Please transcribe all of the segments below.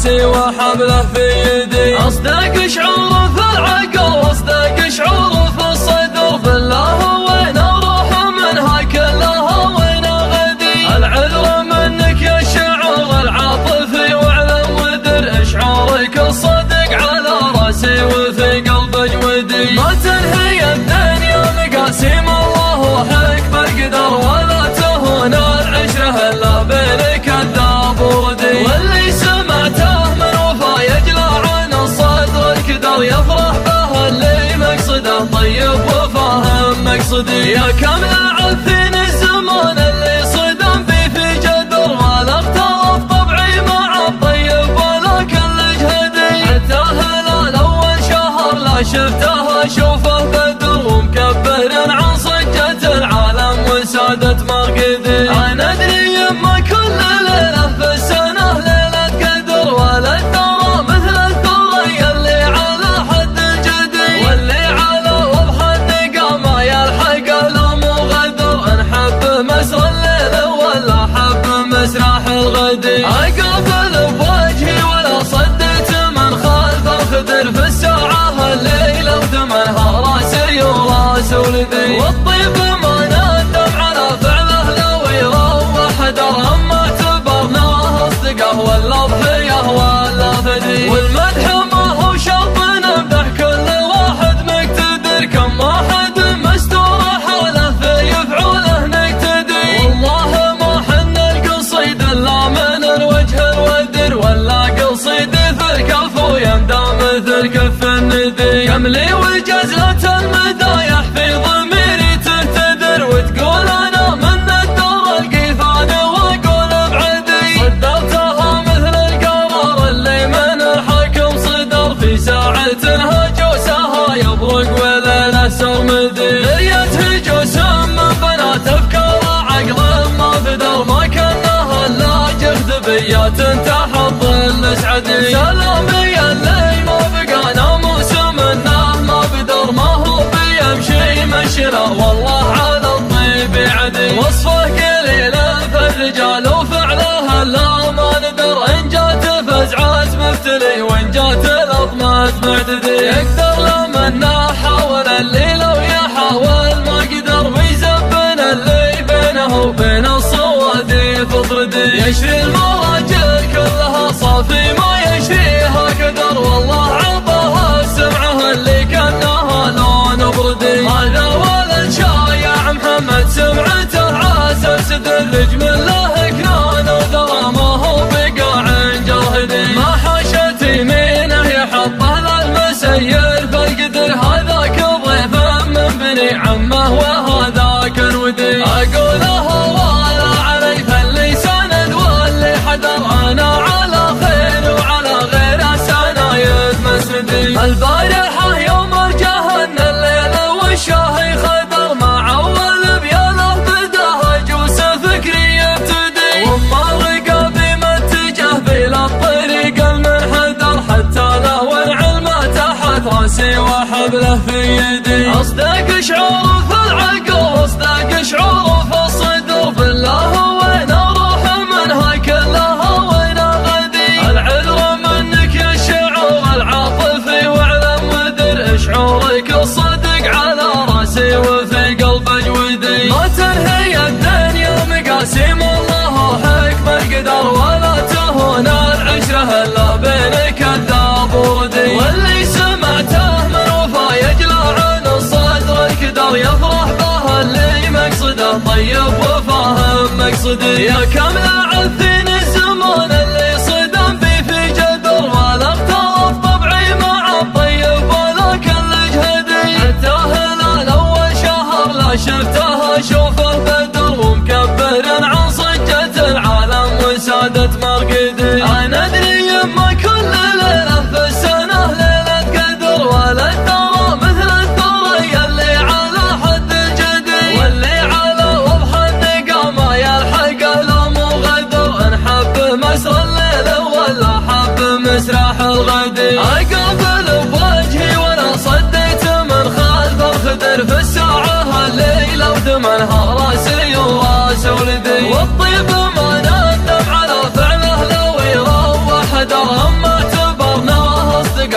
راسي وحبله في يدي. أصدق شعور في العقل أصدق شعور في الصدر، بالله وين أروح منها كلها وين غدي. العذر منك يا الشعور العاطفي واعلم ودر، شعورك الصدق على راسي وفي قلب جودي. ما تنهي الدنيا مقاسيم الله وحكمة قدر، ولا تهون العشرة الا بين كذاب وردي. واللي سمعته من وفا يجلى عن الصدر الكدر، يفرح به اللي مقصده طيب وفاهم مقصدي. يا كم لعبتين الزمان اللي صدم بي في جدر، ولا اختلف طبعي مع الطيب ولا كل جهدي. حتى هلال اول شهر لا شفته اشوفه بدر، ومكبر عن صجة العالم وسادة مرقدي. انا ادري يما كل ليلة في السنة ليلة قدر، ولا ترى مثل الثريا اللي على حد الجدي. واللي على وضح النقا ما يلحق له مو غدر، نحب مسرى الليل ولا حب مسرح الغدي. اقابل بوجهي ولا صدت من خلف الخدر، في الساعة الليلة وثمنها راسي وراس ولدي. والطيب ما ندم على فعله لو يروح در، اما اعتبرناه اصدقه ولا ضحيه ولا فدي. والمدح ما هو شرط نمدح كل واحد مقتدر، كم واحد مستور حاله في يفعله نقتدي. والله ما حن القصيد الا من الوجه الودر، ولا قصيد في الكف ويمدى مثل كف الندي. كم لي وجزلة المدايح في ضميري تنتدر، وتقول انا من الدور القيفان واقول بعدي. صدرتها مثل القرار اللي من الحكم صدر، في ساعة هجوسها يبرق وليله سرمدي. ليت هجوس من بنات افكار عقل ما بدر، ما كانها الا جهد بيات تحط الاسعدي. سلامي اللي ما بقى ناموس منه ما بدر، ما هو بيمشي مشرا والله على الطيب عدي. وصفه قليل في الرجال وفعله لا ما ندر، ان جات فزعات مفتلي وان جات الاطمات معتدي. يقدر لمن حاول اللي لو يحاول ما قدر، ويزبن اللي بينه وبين الصوادي فطردي. يشري المراجل كلها صافي ما يشريها كدر، والله عطاها السمعه اللي كانها لون بردي. هذا ولد شايع محمد سمعته عسل سدرج، من له كنان وذرى ما هو بقاع جاهدي. ما حاشت يمينه يحطه للمسير في القدر، هذاك ضيف من بني عمه وهذاك الودي. اقولها ولا علي فاللي سند واللي حذر، انا على خير وعلى غير سنايد مسندي. البارحة يوم رجهن الليل والشاهي خدر، مع اول بياله بدا هجوس فكري يبتدي. وما رقابي ما اتجه بلا الطريق المنحدر، حتى له العلم تحت راسي وحبله في يدي. اصدق شعور في العقل اصدق شعور في الصدر، بالله وين اروح منها كلها وين غدي. العذر منك يا الشعور العاطفي واعلم ودر، شعورك الصدق على راسي وفي قلب جودي. ما تنهي الدنيا مقاسيم الله وحكمة قدر، ولا تهون العشرة الا بين كذاب وردي. واللي سمعته من وفا يجلى عن الصدر الكدر، يفرح به اللي مقصده طيب وفاهم مقصدي. يا كم لعبتين الزمان اللي صدم بي في جدر، ولا اختلف طبعي مع الطيب ولا كل جهدي. حتى هلال اول شهر لا شفته اشوفه بدر، ومكبر عن صجة العالم وسادة مرقدي. انا ادري يما كل ليلة في السنة ليلة قدر، ولا ترى مثل الثريا اللي على حد الجدي. واللي على وضح النقا ما يلحق له مو غدر، نحب مسرى الليل ولا حب مسرح الغدي. اقابل بوجهي ولا صديت من خلف الخدر، في الساعة الليلة وثمنها راسي وراس ولدي. والطيب ما ندم على فعله لو يروح در،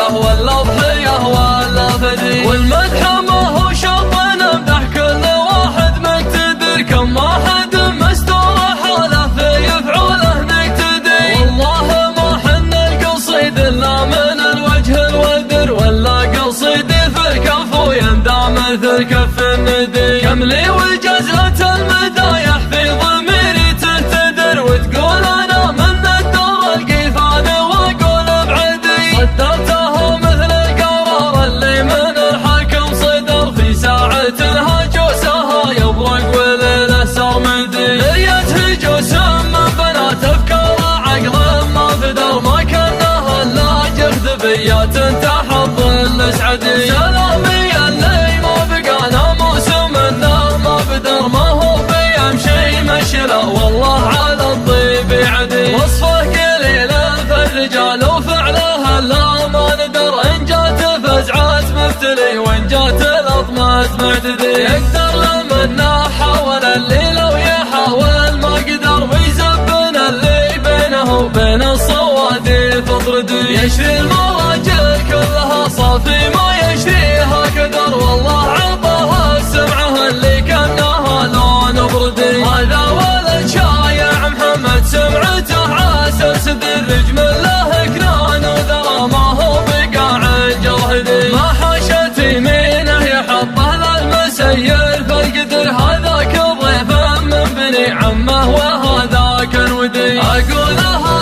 الضحية والأضحية والفدي. والمدح ما هو شرط نمدح كل واحد مقتدر، كم واحد مستور حاله في يفعله نقتدي. والله ما حن القصيد إلا من الوجه الودر، ولا قصيدي في الكف ويندى مثل كف الندي. كم لي وجزلة المدايح في ضميري تهتدر، وتقول أنا من الدار القيفان وأقول بعدي. صدرتها مثل القرار اللي من الحكم صدر، في ساعة هجوسها يبرق وليله سرمدي. ليت هجوس من بنات أفكار عقل ما فدر، ما كانها إلا جذبيات تحض الأسعدي. سلامي اللي ما بقى ناموس منه ما بدر، ما هو بيمشي مشلا والله على الطيب عدي. وصفه قليل في الرجال وفعله لا ما ندر، إن جات فزعات مبتلي وإن جات الأطمات معتدي. يقدر لمنا حاول اللي لو يحاول ما قدر، ويزبن اللي بينه وبين الصوادي فطردي. يشري المراجل كلها صافي ما يشريها كدر، والله عطاها السمعة اللي كانها لون بردي. هذا ولد شايع محمد سمعته عسل سدر، رجمل له كنان وذرى ما هو بقاع جرهدي. ما حاشت يمينه يحطه للمسير في القدر، هذاك ضيف من بني عمه وهذاك الودي. أقولها